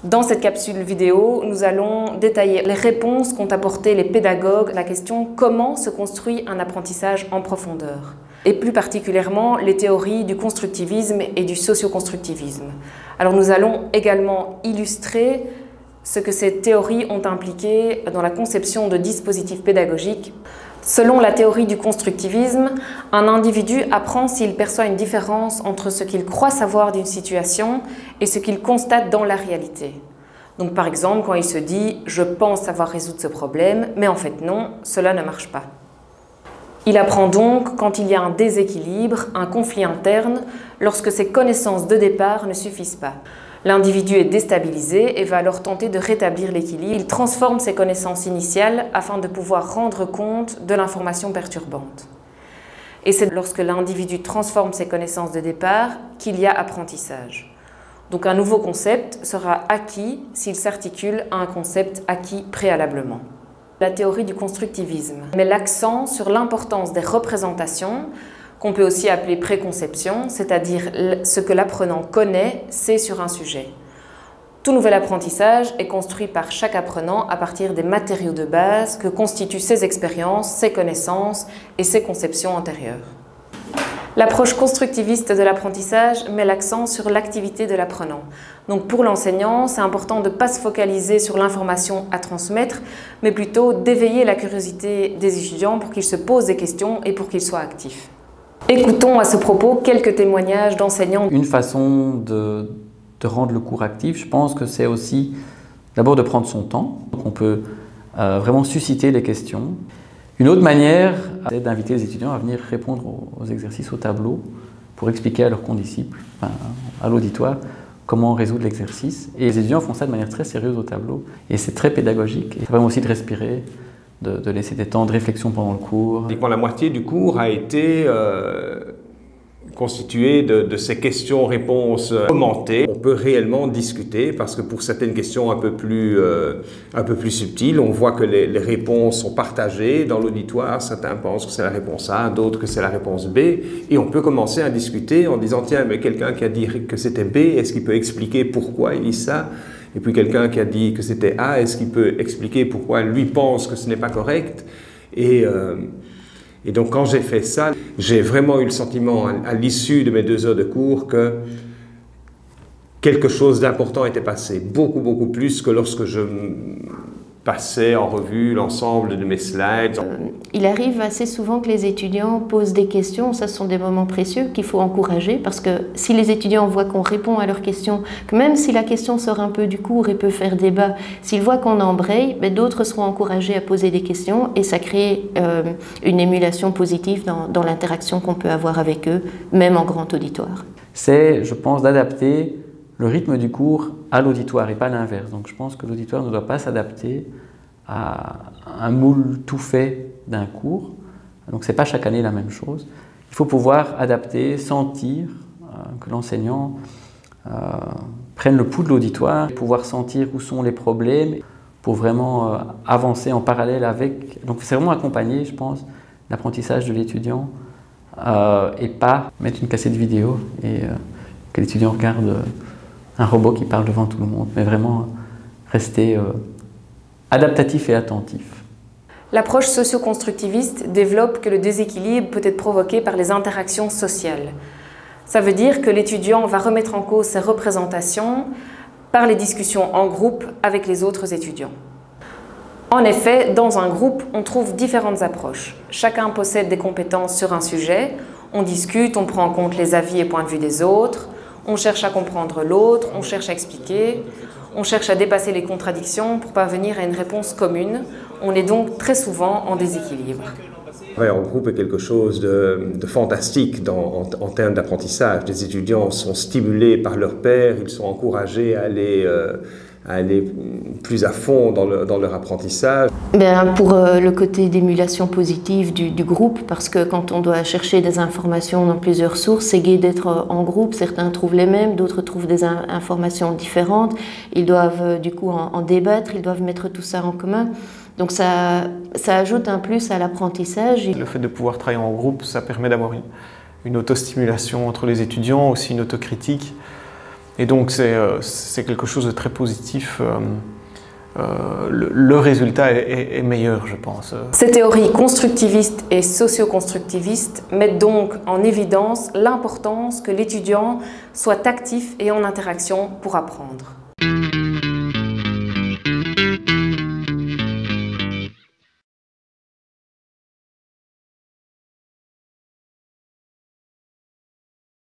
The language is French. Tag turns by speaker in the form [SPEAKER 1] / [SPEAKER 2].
[SPEAKER 1] Dans cette capsule vidéo, nous allons détailler les réponses qu'ont apportées les pédagogues à la question « Comment se construit un apprentissage en profondeur ?» et plus particulièrement les théories du constructivisme et du socioconstructivisme. Alors nous allons également illustrer ce que ces théories ont impliqué dans la conception de dispositifs pédagogiques. Selon la théorie du constructivisme, un individu apprend s'il perçoit une différence entre ce qu'il croit savoir d'une situation et ce qu'il constate dans la réalité. Donc par exemple, quand il se dit « je pense savoir résoudre ce problème, mais en fait non, cela ne marche pas ». Il apprend donc quand il y a un déséquilibre, un conflit interne, lorsque ses connaissances de départ ne suffisent pas. L'individu est déstabilisé et va alors tenter de rétablir l'équilibre. Il transforme ses connaissances initiales afin de pouvoir rendre compte de l'information perturbante. Et c'est lorsque l'individu transforme ses connaissances de départ qu'il y a apprentissage. Donc un nouveau concept sera acquis s'il s'articule à un concept acquis préalablement. La théorie du constructivisme met l'accent sur l'importance des représentations, qu'on peut aussi appeler préconception, c'est-à-dire ce que l'apprenant connaît, sait sur un sujet. Tout nouvel apprentissage est construit par chaque apprenant à partir des matériaux de base que constituent ses expériences, ses connaissances et ses conceptions antérieures. L'approche constructiviste de l'apprentissage met l'accent sur l'activité de l'apprenant. Donc pour l'enseignant, c'est important de ne pas se focaliser sur l'information à transmettre, mais plutôt d'éveiller la curiosité des étudiants pour qu'ils se posent des questions et pour qu'ils soient actifs. Écoutons à ce propos quelques témoignages d'enseignants.
[SPEAKER 2] Une façon de rendre le cours actif, je pense que c'est aussi d'abord de prendre son temps. Donc on peut vraiment susciter les questions. Une autre manière, c'est d'inviter les étudiants à venir répondre aux exercices au tableau pour expliquer à leurs condisciples, à l'auditoire, comment résoudre l'exercice. Et les étudiants font ça de manière très sérieuse au tableau et c'est très pédagogique. Et ça permet aussi de respirer, de laisser des temps de réflexion pendant le cours.
[SPEAKER 3] La moitié du cours a été constituée de ces questions-réponses commentées. On peut réellement discuter parce que pour certaines questions un peu plus subtiles, on voit que les réponses sont partagées dans l'auditoire. Certains pensent que c'est la réponse A, d'autres que c'est la réponse B. Et on peut commencer à discuter en disant « Tiens, mais quelqu'un qui a dit que c'était B, est-ce qu'il peut expliquer pourquoi il dit ça ?» Et puis quelqu'un qui a dit que c'était A, est-ce qu'il peut expliquer pourquoi lui pense que ce n'est pas correct? Et donc quand j'ai fait ça, j'ai vraiment eu le sentiment à l'issue de mes 2 heures de cours que quelque chose d'important était passé, beaucoup plus que lorsque je passais en revue l'ensemble de mes slides.
[SPEAKER 4] Il arrive assez souvent que les étudiants posent des questions, ça ce sont des moments précieux qu'il faut encourager parce que si les étudiants voient qu'on répond à leurs questions, que même si la question sort un peu du cours et peut faire débat, s'ils voient qu'on embraye, d'autres seront encouragés à poser des questions et ça crée une émulation positive dans l'interaction qu'on peut avoir avec eux, même en grand auditoire.
[SPEAKER 2] C'est, je pense, d'adapter le rythme du cours à l'auditoire et pas l'inverse. Donc je pense que l'auditoire ne doit pas s'adapter à un moule tout fait d'un cours. Donc ce n'est pas chaque année la même chose. Il faut pouvoir adapter, sentir que l'enseignant prenne le pouls de l'auditoire, pouvoir sentir où sont les problèmes pour vraiment avancer en parallèle avec. Donc c'est vraiment accompagner, je pense, l'apprentissage de l'étudiant et pas mettre une cassette vidéo et que l'étudiant regarde un robot qui parle devant tout le monde, mais vraiment rester adaptatif et attentif.
[SPEAKER 1] L'approche socio-constructiviste développe que le déséquilibre peut être provoqué par les interactions sociales. Ça veut dire que l'étudiant va remettre en cause ses représentations par les discussions en groupe avec les autres étudiants. En effet, dans un groupe, on trouve différentes approches. Chacun possède des compétences sur un sujet, on discute, on prend en compte les avis et points de vue des autres, on cherche à comprendre l'autre, on cherche à expliquer, on cherche à dépasser les contradictions pour parvenir à une réponse commune. On est donc très souvent en déséquilibre.
[SPEAKER 3] Ouais, en groupe est quelque chose de fantastique en termes d'apprentissage. Les étudiants sont stimulés par leurs pairs, ils sont encouragés à aller plus à fond dans leur apprentissage.
[SPEAKER 4] Pour le côté d'émulation positive du groupe, parce que quand on doit chercher des informations dans plusieurs sources, c'est gai d'être en groupe, certains trouvent les mêmes, d'autres trouvent des informations différentes, ils doivent du coup en débattre, ils doivent mettre tout ça en commun. Donc ça ajoute un plus à l'apprentissage.
[SPEAKER 5] Le fait de pouvoir travailler en groupe, ça permet d'avoir une autostimulation entre les étudiants, aussi une autocritique. Et donc c'est quelque chose de très positif. Le résultat est meilleur, je pense.
[SPEAKER 1] Ces théories constructivistes et socio-constructivistes mettent donc en évidence l'importance que l'étudiant soit actif et en interaction pour apprendre.